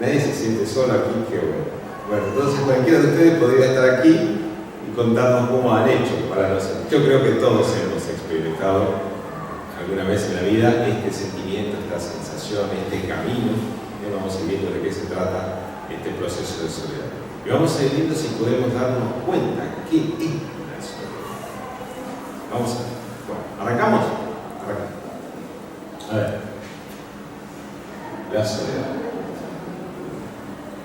Nadie se siente solo aquí, qué bueno. Bueno, entonces cualquiera de ustedes podría estar aquí y contarnos cómo han hecho para nosotros. Yo creo que todos hemos experimentado alguna vez en la vida este sentimiento, esta sensación, este camino. Vamos a ir viendo de qué se trata este proceso de soledad. Y vamos a ir viendo si podemos darnos cuenta qué es la soledad. Vamos a ver. Bueno, ¿arrancamos? A ver. La soledad.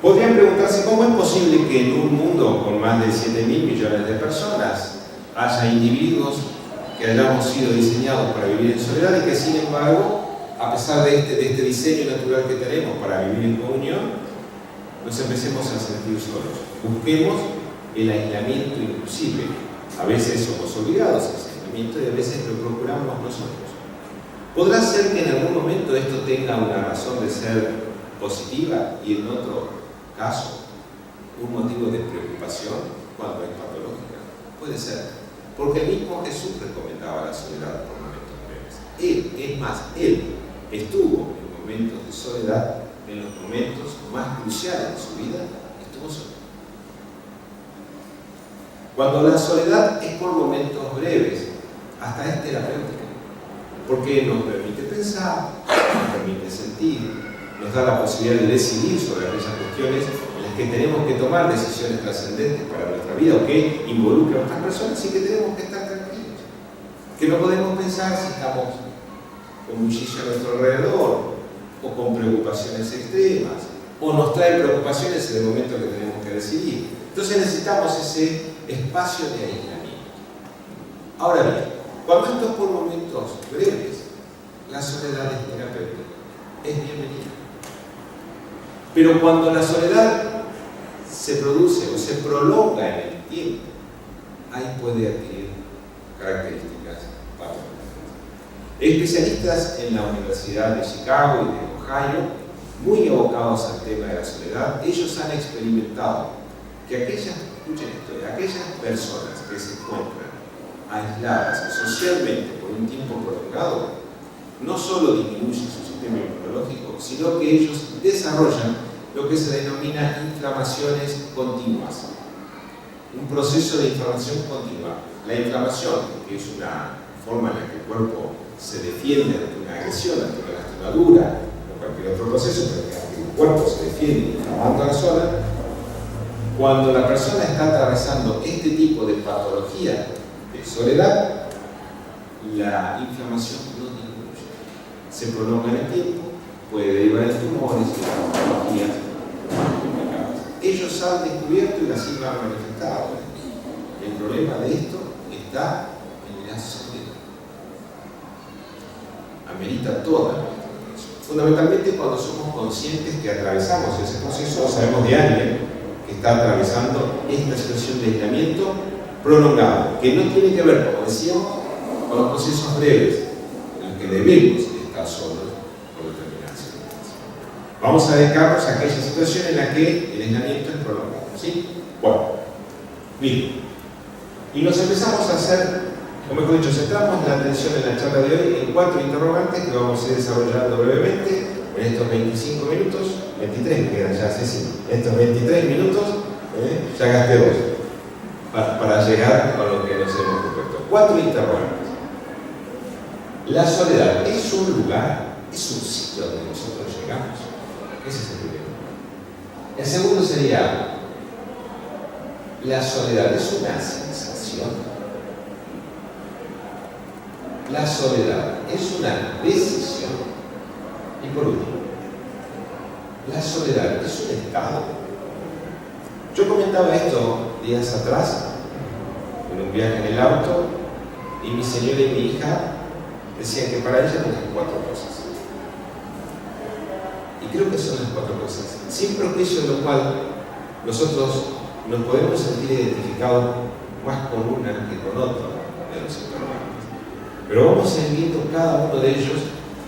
Podrían preguntarse cómo es posible que en un mundo con más de 7.000 millones de personas haya individuos que hayamos sido diseñados para vivir en soledad y que sin embargo, a pesar de este diseño natural que tenemos para vivir en comunión, nos empecemos a sentir solos. Busquemos el aislamiento inclusive. A veces somos obligados a ese aislamiento y a veces lo procuramos nosotros. ¿Podrá ser que en algún momento esto tenga una razón de ser positiva y en otro caso un motivo de preocupación cuando es patológica? Puede ser, porque el mismo Jesús recomendaba la soledad por momentos breves. Él estuvo en momentos de soledad, en los momentos más cruciales de su vida, estuvo solo. Cuando la soledad es por momentos breves, hasta es terapéutica, porque nos permite pensar, nos permite sentir, nos da la posibilidad de decidir sobre aquellas cuestiones en las que tenemos que tomar decisiones trascendentes para nuestra vida o que involucran a otras personas y que tenemos que estar tranquilos. Que no podemos pensar si estamos con bullicio a nuestro alrededor o con preocupaciones extremas o nos trae preocupaciones en el momento que tenemos que decidir. Entonces necesitamos ese espacio de aislamiento. Ahora bien, cuando esto es por momentos breves, la soledad es terapéutica, es bienvenida. Pero cuando la soledad se produce o se prolonga en el tiempo, ahí puede adquirir características patológicas. Especialistas en la Universidad de Chicago y de Ohio, muy abocados al tema de la soledad, ellos han experimentado que aquellas personas que se encuentran aisladas socialmente por un tiempo prolongado, no solo disminuye su sistema inmunológico, sino que ellos desarrollan lo que se denomina inflamaciones continuas. Un proceso de inflamación continua. La inflamación, que es una forma en la que el cuerpo se defiende ante una agresión, ante una lastimadura, o cualquier otro proceso, pero que el cuerpo se defiende inflamando la zona. Cuando la persona está atravesando este tipo de patología de soledad, la inflamación no disminuye. Se prolonga en el tiempo, puede derivar en tumores y en patologías más complicadas. Ellos han descubierto y así lo han manifestado. El problema de esto está en la soledad. Amerita toda la atención. Fundamentalmente cuando somos conscientes que atravesamos ese proceso, sabemos de alguien que está atravesando esta situación de aislamiento prolongado, que no tiene que ver, como decíamos, con los procesos breves en los que debemos estar solos por determinadas circunstancias. Vamos a dedicarnos a aquella situación en la que el aislamiento es prolongado, ¿sí? Bueno, bien. Y nos empezamos a hacer, o mejor dicho, centramos la atención en la charla de hoy en 4 interrogantes que vamos a ir desarrollando brevemente en estos 25 minutos, 23 me quedan ya, Ceci, en estos 23 minutos, ya gasté 2 para llegar a lo que nos hemos propuesto. 4 interrogantes. La soledad es un lugar, es un sitio donde nosotros llegamos. Ese es el primero. El segundo sería, la soledad es una sensación. La soledad es una decisión. Y por último, la soledad es un estado. Yo comentaba esto días atrás, en un viaje en el auto, y mi señora y mi hija decían que para ellas eran 4 cosas. Y creo que son las 4 cosas, sin prejuicio de lo cual nosotros nos podemos sentir identificados más con una que con otra de los interrogantes. Pero vamos a ir viendo cada uno de ellos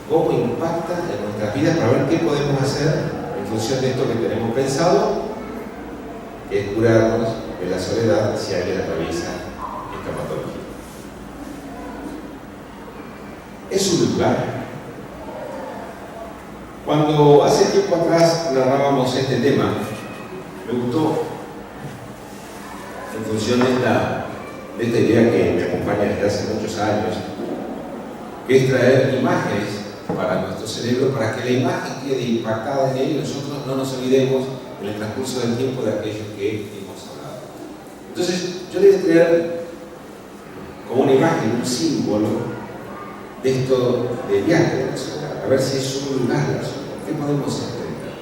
cómo impacta en nuestras vidas para ver qué podemos hacer en función de esto que tenemos pensado, que es curarnos de la soledad si alguien atraviesa esta patología. Es un lugar. Cuando hace tiempo atrás narrábamos este tema, me gustó en función de esta idea que me acompaña desde hace muchos años, que es traer imágenes para nuestro cerebro, para que la imagen quede impactada en él y nosotros no nos olvidemos en el transcurso del tiempo de aquello que hemos hablado. Entonces, yo le voy a traer como una imagen, un símbolo de esto del viaje de la soledad, a ver si es un lugar de la soledad, ¿qué podemos entender?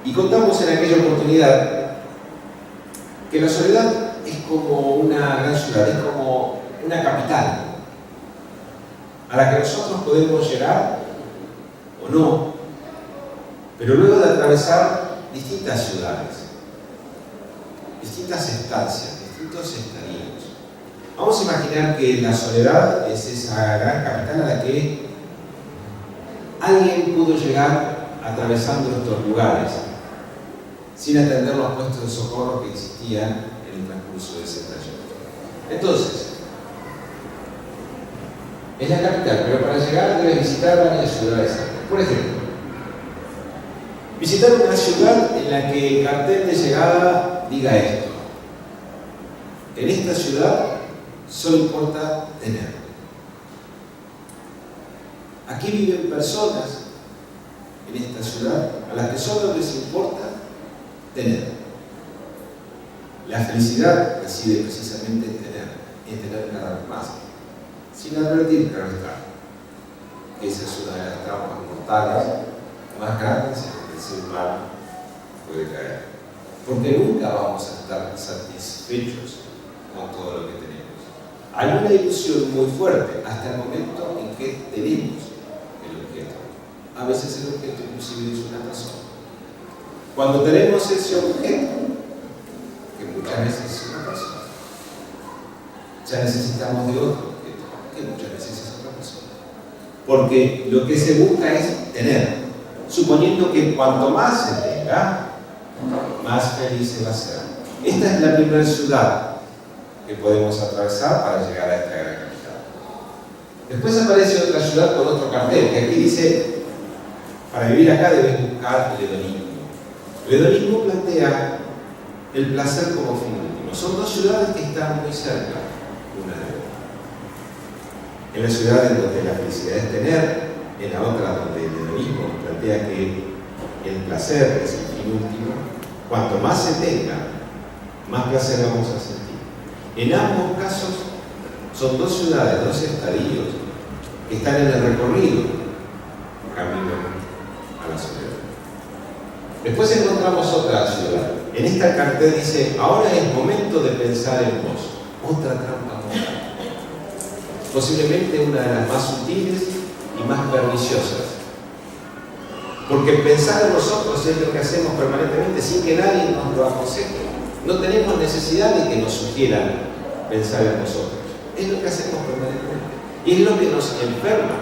Y contamos en aquella oportunidad que la soledad es como una gran ciudad, es como una capital a la que nosotros podemos llegar o no, pero luego de atravesar distintas ciudades, distintas estancias, distintos estadios. Vamos a imaginar que la soledad es esa gran capital a la que alguien pudo llegar atravesando estos lugares sin atender los puestos de socorro que existían en el transcurso de ese trayecto. Entonces, es la capital, pero para llegar debes visitar varias ciudades antes. Por ejemplo, visitar una ciudad en la que el cartel de llegada diga esto: en esta ciudad solo importa tener. Aquí viven personas en esta ciudad a las que solo les importa tener. La felicidad reside precisamente en tener cada vez más, sin advertir, claro está, que esa es una de las trampas mortales más grandes en las que el ser humano puede caer. Porque nunca vamos a estar satisfechos con todo lo que tenemos. Hay una ilusión muy fuerte hasta el momento en que tenemos el objeto. A veces el objeto inclusive es una persona. Cuando tenemos ese objeto, que muchas veces es una persona, ya necesitamos de otro objeto, que muchas veces es otra persona. Porque lo que se busca es tener, suponiendo que cuanto más se tenga, más feliz se va a ser. Esta es la primera ciudad que podemos atravesar para llegar a esta gran capital. Después aparece otra ciudad con otro cartel, que aquí dice: para vivir acá debes buscar el hedonismo. El hedonismo plantea el placer como fin último. Son dos ciudades que están muy cerca una de otra. En la ciudad en donde la felicidad es tener, en la otra donde el hedonismo plantea que el placer es el fin último. Cuanto más se tenga, más placer vamos a sentir. En ambos casos son dos ciudades, dos estadios que están en el recorrido camino a la soledad. Después encontramos otra ciudad. En esta cartel dice: ahora es momento de pensar en vos. Otra trampa moral. Posiblemente una de las más sutiles y más perniciosas. Porque pensar en nosotros es lo que hacemos permanentemente sin que nadie nos lo aconseje. No tenemos necesidad de que nos sugieran pensar en nosotros. Es lo que hacemos permanentemente. Y es lo que nos enferma.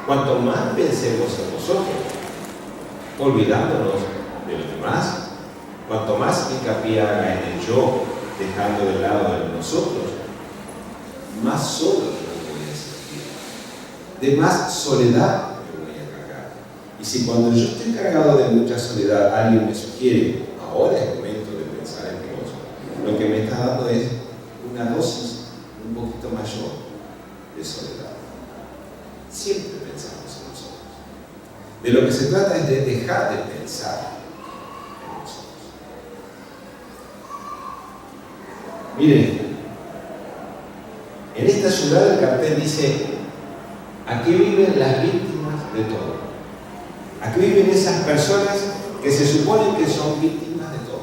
Cuanto más pensemos en nosotros, olvidándonos de los demás, cuanto más hincapié haga en el yo, dejando de lado el nosotros, más solo me voy a sentir. De más soledad me voy a cargar. Y si cuando yo estoy cargado de mucha soledad, alguien me sugiere: ahora es momento de pensar en vos, lo que me está dando es una dosis un poquito mayor de soledad. Siempre pensamos en nosotros. De lo que se trata es de dejar de pensar en nosotros. Miren, en esta ciudad el cartel dice: aquí viven las víctimas de todo. Aquí viven esas personas que se suponen que son víctimas de todo.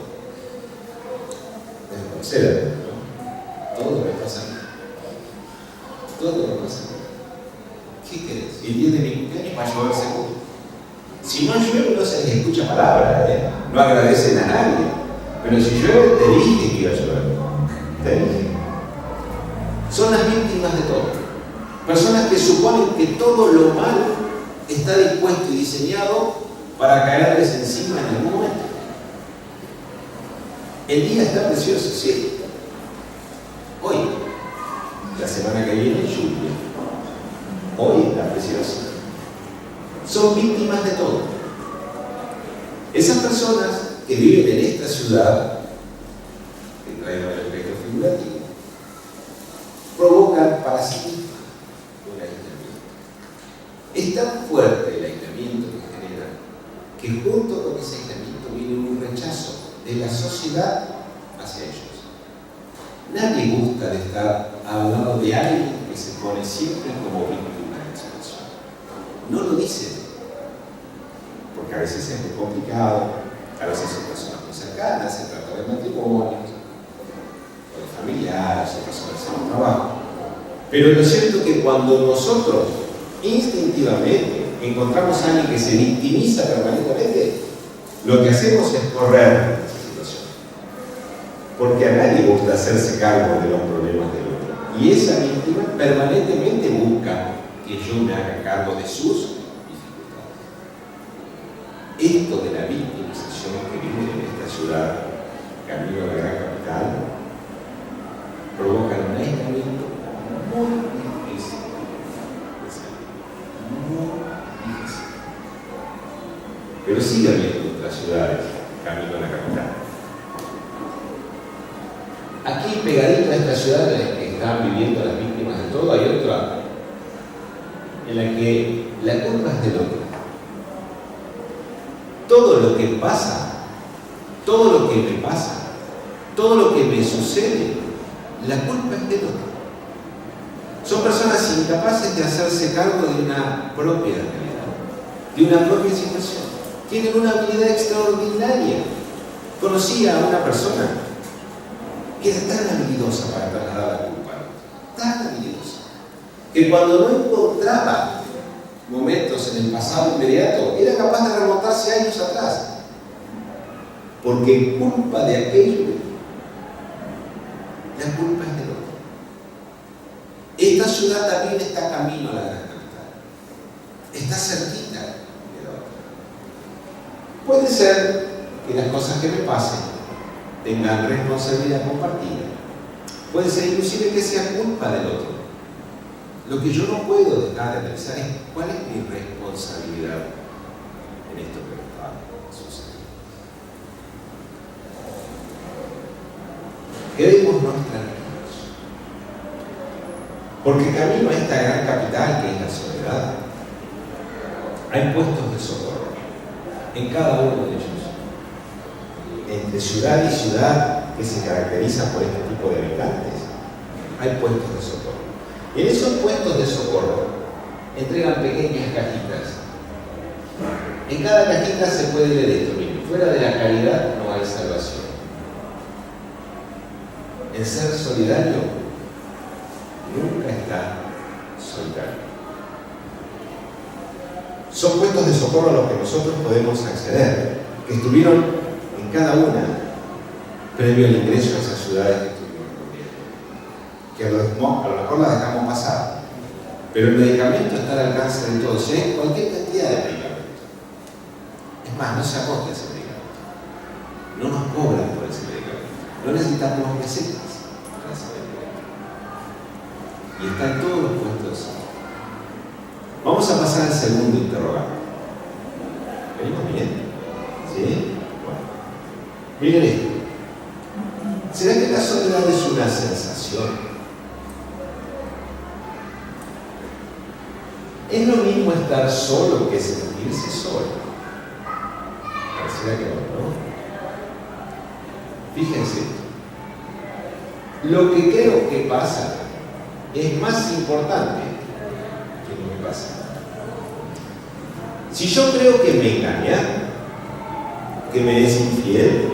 Deben conocer, ¿no? Todo me pasa a mí. Todo me pasa a mí. ¿Qué querés? El día de mi cumpleaños va a llover seguro. Si no llueve, no se les escucha palabra, no agradecen a nadie. Pero si llueve, te dije que iba a llover. Te dije. Son las víctimas de todo. Personas que suponen que todo lo malo está dispuesto y diseñado para caerles encima en algún momento. El día está precioso, sí. Hoy, la semana que viene, lluvia. Hoy está precioso. Son víctimas de Esas personas que viven en esta ciudad, que traigo el efecto figurativo, provocan para sí mismas un aislamiento. Es tan fuerte el aislamiento que genera que junto con ese aislamiento viene un rechazo de la sociedad hacia ellos. Nadie gusta de estar al lado de alguien que se pone siempre como víctima de la situación. No lo dicen, porque a veces es muy complicado, a veces son personas muy cercanas, se trata de matrimonios, o de familiares, o personas en el trabajo. Pero lo cierto es que cuando nosotros instintivamente encontramos a alguien que se victimiza permanentemente, lo que hacemos es correr de esa situación. Porque a nadie gusta hacerse cargo de los problemas del otro. Y esa víctima permanentemente busca que yo me haga cargo de sus dificultades. Esto de la victimización que vive en esta ciudad, camino a la gran capital, provoca un aislamiento muy difícil. Muy difícil. Pero sigue habiendo otras ciudades, camino a la capital. Aquí, pegadito a esta ciudad en la que están viviendo las víctimas de todo, hay otra en la que la culpa es del otro. Todo lo que pasa, todo lo que me pasa, todo lo que me sucede, la culpa es del otro. Son personas incapaces de hacerse cargo de una propia realidad, de una propia situación. Tienen una habilidad extraordinaria. Conocí a una persona que era tan habilidosa para trasladar la culpa, tan habilidosa, que cuando no encontraba momentos en el pasado inmediato, era capaz de remontarse años atrás, porque culpa de aquello, la culpa es del otro. Esta ciudad también está camino a la gran capital, está cerquita de la otra. Puede ser que las cosas que me pasen tengan responsabilidad compartida. Puede ser inclusive que sea culpa del otro. Lo que yo no puedo dejar de pensar es cuál es mi responsabilidad en esto que me está sucediendo. Queremos nuestra recursos. Porque camino a esta gran capital que es la soledad, hay puestos de socorro en cada uno de ellos. Entre ciudad y ciudad que se caracteriza por este tipo de habitantes, hay puestos de socorro. En esos puestos de socorro entregan pequeñas cajitas. En cada cajita se puede leer esto mismo: fuera de la caridad no hay salvación. El ser solidario nunca está solitario. Son puestos de socorro a los que nosotros podemos acceder, que estuvieron en cada una previo al ingreso a esas ciudades que estuvimos cubriendo. Que a lo mejor las dejamos pasar, pero el medicamento está al alcance de todos. Hay cualquier cantidad de medicamentos. Es más, no se agota ese medicamento. No nos cobran por ese medicamento. No necesitamos recetas para ese medicamento. Y está en todos los puestos. Vamos a pasar al segundo interrogante. ¿Venimos bien? ¿Sí? Bueno. Miren esto. ¿Será que la soledad es una sensación? ¿Es lo mismo estar solo que sentirse solo? Pareciera que no, ¿no? Fíjense. Lo que creo que pasa es más importante que lo que pasa. Si yo creo que me engañan, que me es infiel,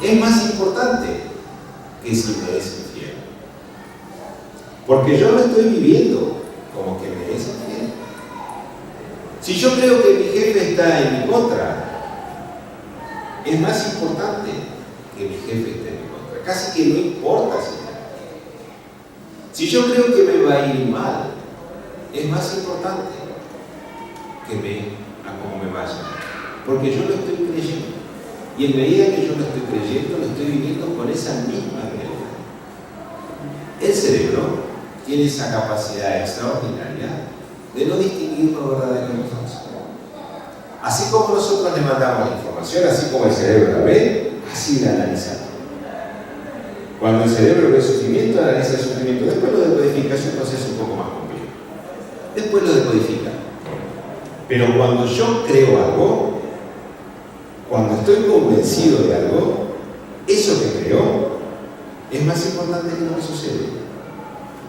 es más importante que si me es infiel. Porque yo lo estoy viviendo como que me es infiel. Si yo creo que mi jefe está en mi contra, es más importante que mi jefe esté en mi contra. Casi que no importa si está. Si yo creo que me va a ir mal, es más importante que a cómo me vaya. Porque yo lo estoy creyendo. Y en medida que yo lo estoy creyendo, lo estoy viviendo con esa misma realidad. El cerebro tiene esa capacidad extraordinaria de no distinguir lo verdadero y lo falso. Así como nosotros le mandamos la información, así como el cerebro la ve, así la analiza. Cuando el cerebro ve el sufrimiento, analiza el sufrimiento. Después lo decodifica, es un proceso un poco más complejo. Después lo decodifica. Pero cuando yo creo algo, cuando estoy convencido de algo, eso que creo es más importante que lo que sucede.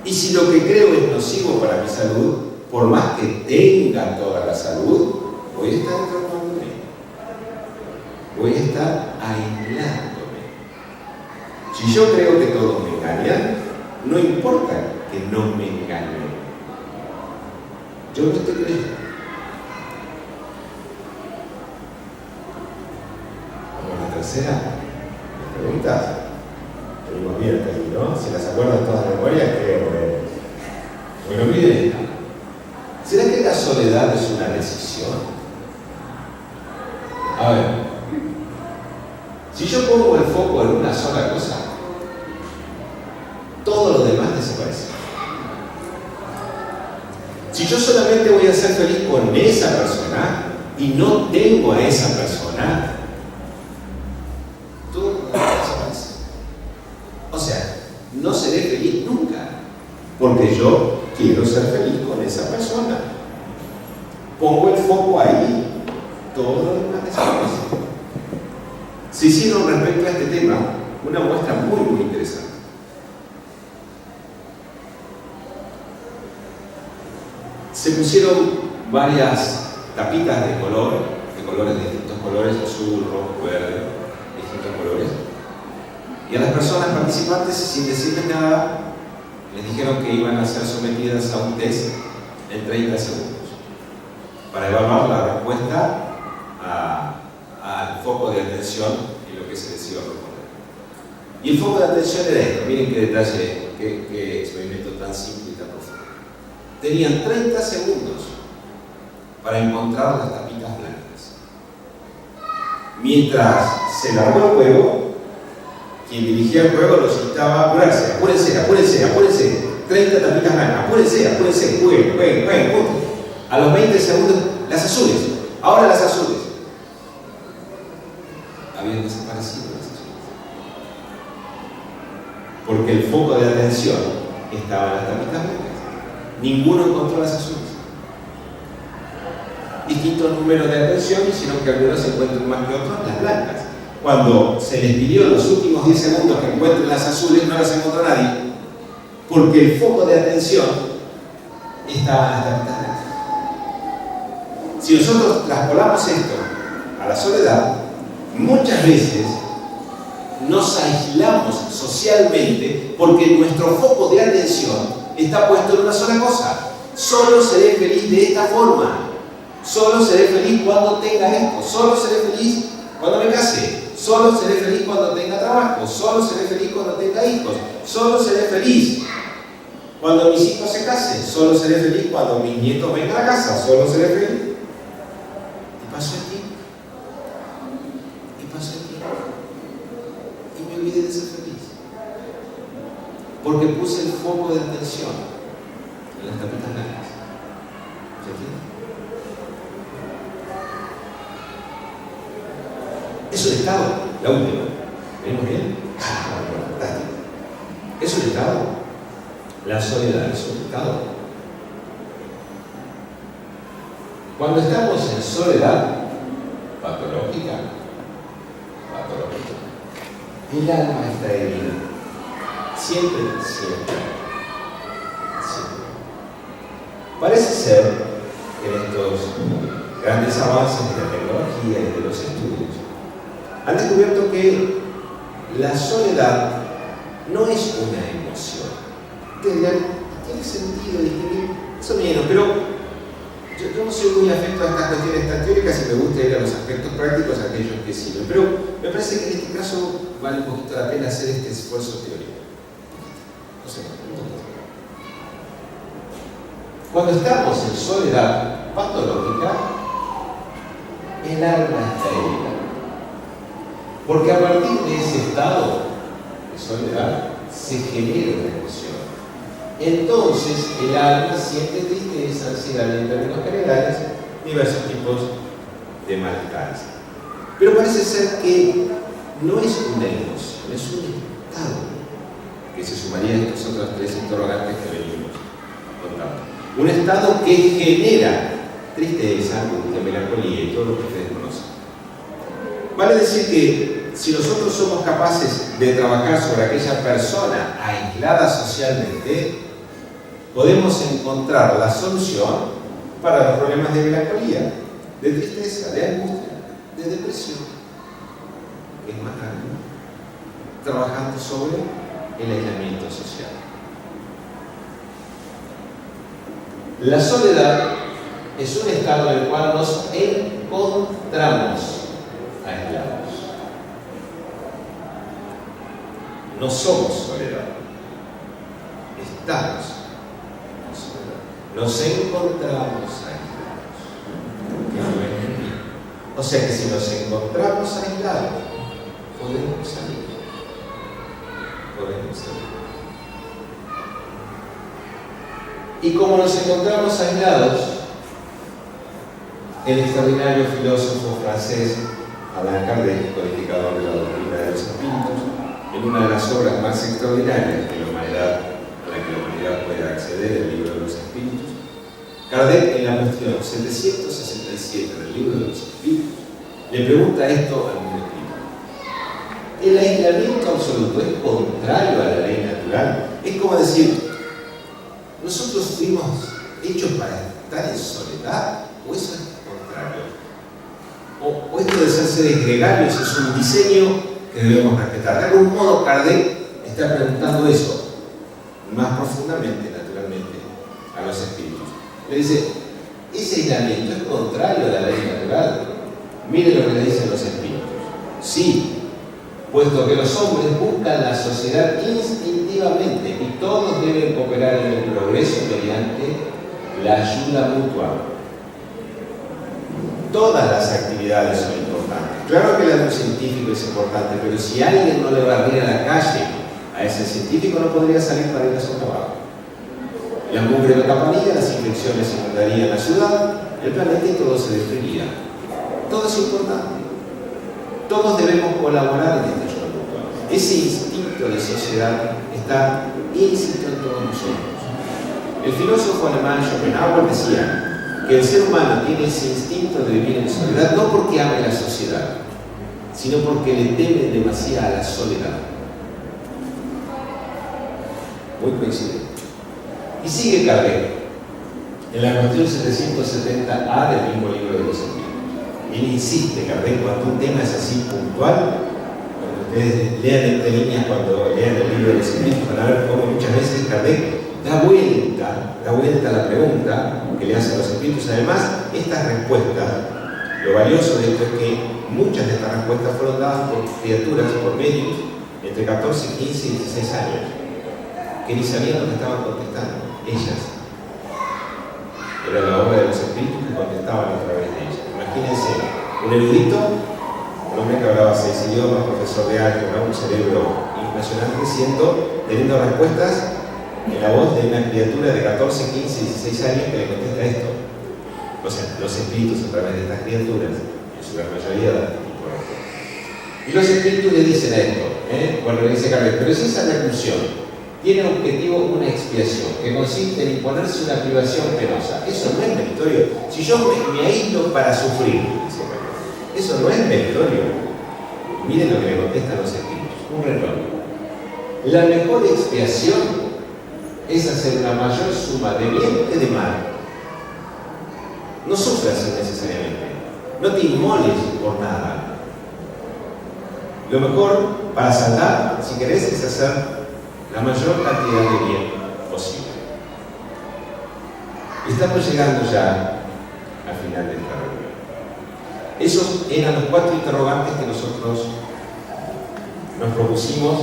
Y si lo que creo es nocivo para mi salud, por más que tenga toda la salud, voy a estar enfermándome. Voy a estar aislándome. Si yo creo que todos me engañan, no importa que no me engañen. Yo no estoy creyendo. Vamos a la tercera. ¿Preguntas? Venimos bien hasta aquí, ¿no? Si las acuerdan todas de memoria, creo que... Bueno, miren. ¿Será que la soledad es una decisión? A ver. Si yo pongo el foco en una sola cosa, todo lo demás desaparece. Si yo solamente voy a ser feliz con esa persona y no tengo a esa persona, todo lo demás desaparece. O sea, no seré feliz nunca, porque yo quiero ser feliz con esa persona. Pongo el foco ahí, todo lo demás desaparece. Se hicieron respecto a este tema una muestra muy interesante. Se pusieron varias tapitas de colores de distintos colores, azul, rojo, verde, distintos colores. Y a las personas participantes, sin decirles nada, les dijeron que iban a ser sometidas a un test en 30 segundos para evaluar la respuesta al foco de atención y lo que se les iba a proponer. Y el foco de atención era esto. Miren qué detalle, qué experimento tan simple y tan profundo. Tenían 30 segundos para encontrar las tapitas blancas. Mientras se largó el juego, quien dirigía el juego los instaba a apurarse. Apúrense. 30 tapitas blancas. Apúrense. Jueguen. A los 20 segundos, las azules. Ahora las azules. Habían desaparecido las azules. Porque el foco de atención estaba en las tapitas blancas. Ninguno encontró las azules. Distintos números de atención hicieron que algunos se encuentren más que otros las blancas. Cuando se les pidió en los últimos 10 segundos que encuentren las azules, no las encontró nadie, porque el foco de atención estaba en las tapitas blancas. Si nosotros trasladamos esto a la soledad, muchas veces nos aislamos socialmente porque nuestro foco de atención está puesto en una sola cosa. Solo seré feliz de esta forma. Solo seré feliz cuando tenga esto. Solo seré feliz cuando me case. Solo seré feliz cuando tenga trabajo. Solo seré feliz cuando tenga hijos. Solo seré feliz cuando mis hijos se casen. Solo seré feliz cuando mis nietos vengan a casa. Solo seré feliz. Y pasó el tiempo. Y me olvidé de ser feliz. Porque puse el foco de atención en las tapitas blancas. ¿Se entiende? Es un estado, la última. ¿Venimos bien? Fantástico. Es un estado. La soledad es un estado. Cuando estamos en soledad patológica, el alma está herida. Siempre. Parece ser que en estos grandes avances de la tecnología y de los estudios han descubierto que la soledad no es una emoción. Ustedes dirán, tiene sentido distinguir eso menos, pero yo no soy muy afecto a estas cuestiones tan teóricas y me gusta ir a los aspectos prácticos, a aquellos que sirven. Pero me parece que en este caso vale un poquito la pena hacer este esfuerzo teórico. No sé, cuando estamos en soledad patológica, el alma está herida. Porque a partir de ese estado de soledad se genera una emoción. Entonces el alma siente tristeza, ansiedad y en términos generales diversos tipos de malestares. Pero parece ser que no es una emoción, es un estado que se sumaría a estos otros tres interrogantes que venimos contando. Un estado que genera tristeza, angustia, melancolía y todo lo que ustedes conocen. Vale decir que si nosotros somos capaces de trabajar sobre aquella persona aislada socialmente, podemos encontrar la solución para los problemas de melancolía, de tristeza, de angustia, de depresión. Es más grande, trabajando sobre el aislamiento social. La soledad es un estado en el cual nos encontramos aislados. No somos soledad, estamos en soledad. Nos encontramos aislados. O sea que si nos encontramos aislados, podemos salir. Podemos salir. Y como nos encontramos aislados, el extraordinario filósofo francés Allan Kardec, codificador de la doctrina de los espíritus, en una de las obras más extraordinarias de la humanidad, a la que la humanidad puede acceder, el libro de los espíritus, Kardec, en la cuestión 767 del libro de los espíritus, le pregunta esto al mundo espiritual. ¿El aislamiento absoluto es contrario a la ley natural? Es como decir, ¿nosotros fuimos hechos para estar en soledad? ¿O eso es contrario? ¿O esto de ser seres gregarios es un diseño que debemos respetar? De algún modo, Kardec está preguntando eso, más profundamente, naturalmente, a los espíritus. Le dice, ese aislamiento es contrario a la ley natural. Mire lo que le dicen los espíritus. Sí, puesto que los hombres buscan la sociedad instintivamente y todos deben cooperar en el progreso mediante la ayuda mutua. Todas las actividades son importantes. Claro que la de un científico es importante, pero si alguien no le va a abrir a la calle a ese científico, no podría salir para ir a su trabajo. La mugre no taparía, las infecciones inundarían la ciudad, el planeta y todo se destruiría. Todo es importante. Todos debemos colaborar en esta ayuda mutua. Ese instinto de sociedad está íncito en todos nosotros. El filósofo alemán Schopenhauer decía que el ser humano tiene ese instinto de vivir en soledad no porque ame la sociedad, sino porque le teme demasiado a la soledad. Muy coincidente. Y sigue Kardec en la cuestión 770A del mismo libro de los espíritus. Él insiste, Kardec, cuando un tema es así puntual, cuando ustedes lean entre líneas, cuando lean el libro de los espíritus, van a ver cómo muchas veces Kardec da vuelta a la pregunta que le hacen los espíritus. Además, estas respuestas, lo valioso de esto es que muchas de estas respuestas fueron dadas por criaturas, por medios, entre 14, 15 y 16 años, que ni sabían lo que estaban contestando. Ellas. Era la obra de los espíritus que contestaban a través de ellas. Imagínense, un erudito, un hombre que hablaba 6 idiomas, profesor de álgebra, un cerebro impresionante, teniendo respuestas en la voz de una criatura de 14, 15, 16 años que le contesta esto. O sea, los espíritus a través de estas criaturas, en su gran mayoría, dan este tipo de respuestas. Y los espíritus le dicen a esto, bueno, le dice Kardec, pero si esa reclusión tiene objetivo una expiación, que consiste en imponerse una privación penosa, eso no es meritorio. Si yo me aíslo para sufrir, dice Kardec, eso no es meritorio. Miren lo que le contestan los espíritus, un reloj. La mejor expiación es hacer una mayor suma de bien que de mal. No sufras innecesariamente, no te inmoles por nada. Lo mejor para saldar, si querés, es hacer la mayor cantidad de bien posible. Estamos llegando ya al final de esta reunión. Esos eran los 4 interrogantes que nosotros nos propusimos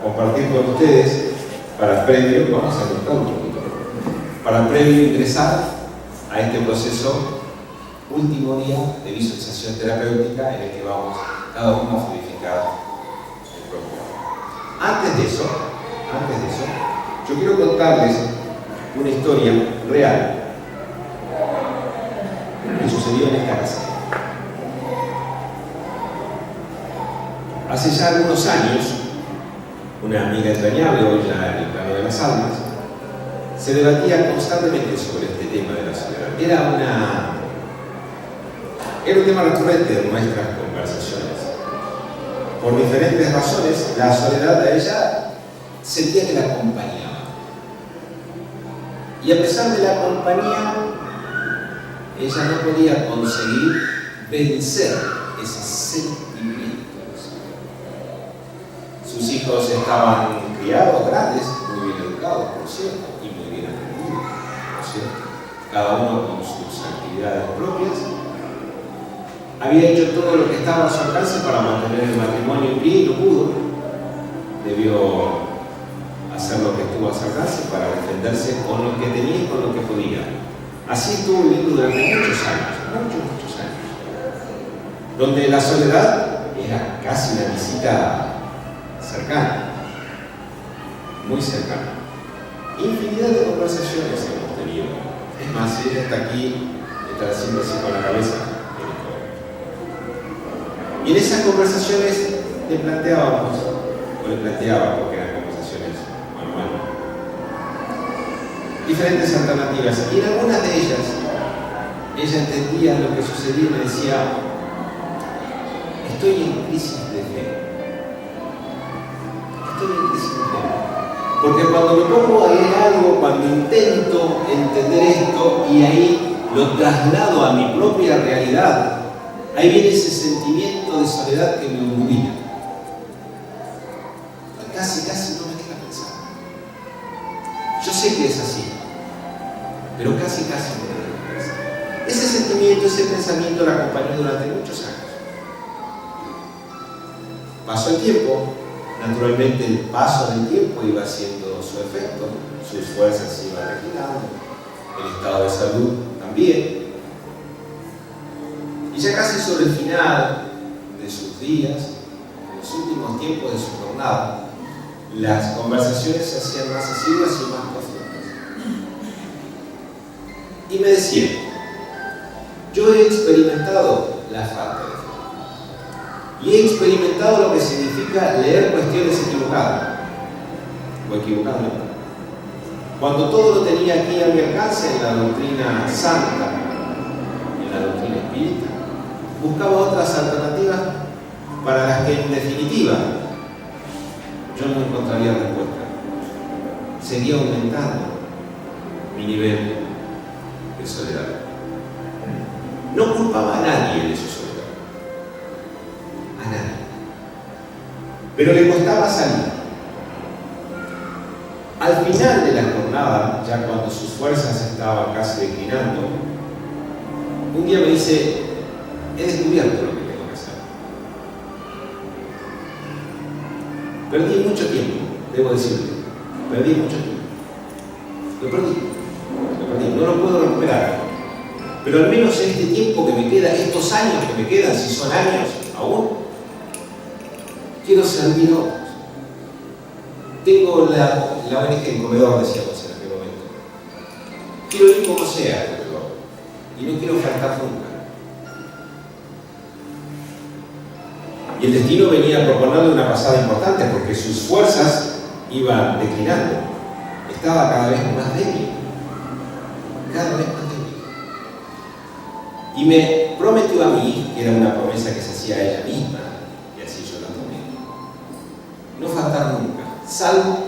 compartir con ustedes para previo, vamos a contar un poquito, para previo ingresar a este proceso último día de visualización terapéutica en el que vamos cada uno a fluidificar el propio. Antes de eso, yo quiero contarles una historia real que sucedió en esta casa. Hace ya algunos años, una amiga entrañable, hoy ya en el plano de las almas, se debatía constantemente sobre este tema de la soledad. Era un tema recurrente de nuestras conversaciones. Por diferentes razones, la soledad de ella sentía que la acompañaba. Y a pesar de la compañía, ella no podía conseguir vencer ese sentimiento. Sus hijos estaban criados, grandes, muy bien educados, por cierto, y muy bien aprendidos, por cierto, cada uno con sus actividades propias. Había hecho todo lo que estaba a su alcance para mantener el matrimonio en pie y no pudo. Debió hacer lo que estuvo a su alcance para defenderse con lo que tenía y con lo que podía. Así estuvo viviendo durante muchos años, donde la soledad era casi una visita cercana, muy cercana. Infinidad de conversaciones hemos tenido. Es más, si ella está aquí, está haciendo así con la cabeza. Y en esas conversaciones le planteaba, porque eran conversaciones mano a mano, diferentes alternativas. Y en algunas de ellas, ella entendía lo que sucedía y me decía: estoy en crisis de fe. Estoy en crisis de fe. Porque cuando me pongo a leer algo, cuando intento entender esto y ahí lo traslado a mi propia realidad, ahí viene ese sentimiento de soledad que me humilla. Casi no me deja pensar. Yo sé que es así, pero casi no me deja pensar. Ese sentimiento, ese pensamiento la acompañó durante muchos años. Pasó el tiempo, naturalmente el paso del tiempo iba haciendo su efecto, sus fuerzas se iban refinando, el estado de salud también. Y ya casi sobre el final de sus días, en los últimos tiempos de su jornada, las conversaciones se hacían más asiduas y más profundas. Y me decía: yo he experimentado la falta de fe. Y he experimentado lo que significa leer cuestiones equivocadas. O equivocadamente. Cuando todo lo tenía aquí a mi alcance en la doctrina santa, en la doctrina espírita, buscaba otras alternativas para las que en definitiva yo no encontraría respuesta. Seguía aumentando mi nivel de soledad. No culpaba a nadie de su soledad. A nadie. Pero le costaba salir. Al final de la jornada, ya cuando sus fuerzas estaban casi declinando, un día me dice: he descubierto lo que tengo que hacer. Perdí mucho tiempo, debo decirte. Perdí mucho tiempo. Lo perdí. No lo puedo recuperar. Pero al menos este tiempo que me queda, estos años que me quedan, si son años aún, quiero servir a otros. Tengo la ONG en comedor, decíamos en aquel momento. Quiero ir como sea al comedor. Y no quiero faltar nunca. Y el destino venía a proponerle una pasada importante porque sus fuerzas iban declinando. Estaba cada vez más débil. Cada vez más débil. Y me prometió a mí, que era una promesa que se hacía a ella misma, y así yo la tomé, no faltar nunca, salvo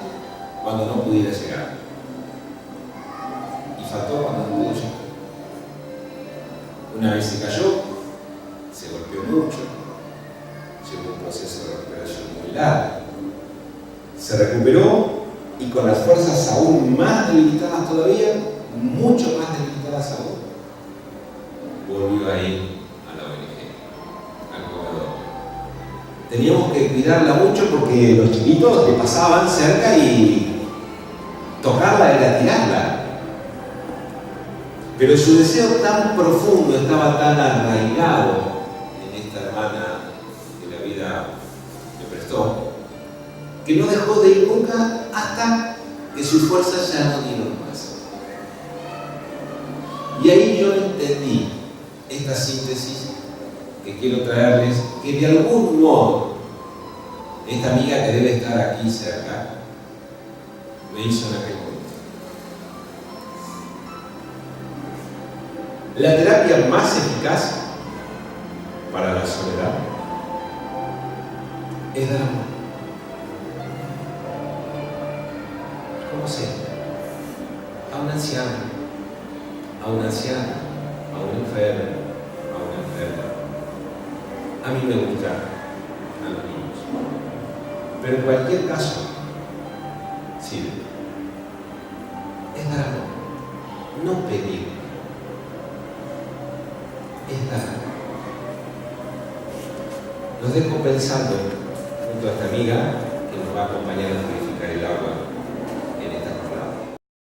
cuando no pudiera llegar. Y faltó cuando no pudo llegar. Una vez se cayó, se golpeó mucho, llevó un proceso de recuperación muy largo. Se recuperó y con las fuerzas aún más debilitadas todavía, mucho más debilitadas aún, volvió a ir a la ONG, al comedor. Teníamos que cuidarla mucho porque los chiquitos le pasaban cerca y tocarla era tirarla. Pero su deseo tan profundo estaba tan arraigado en esta hermana que la vida le prestó, que no dejó de ir nunca hasta que sus fuerzas ya no dieron más. Y ahí yo entendí esta síntesis que quiero traerles, que de algún modo esta amiga que debe estar aquí cerca me hizo en aquel momento. La terapia más eficaz para la soledad es dar amor. ¿Cómo sé? A un anciano, a una anciana, a un enfermo, a una enferma. A mí me gusta a los niños. Pero en cualquier caso, sirve. Es dar amor, no pedir. Es dar. Los dejo pensando junto a esta amiga que nos va a acompañar a purificar el agua.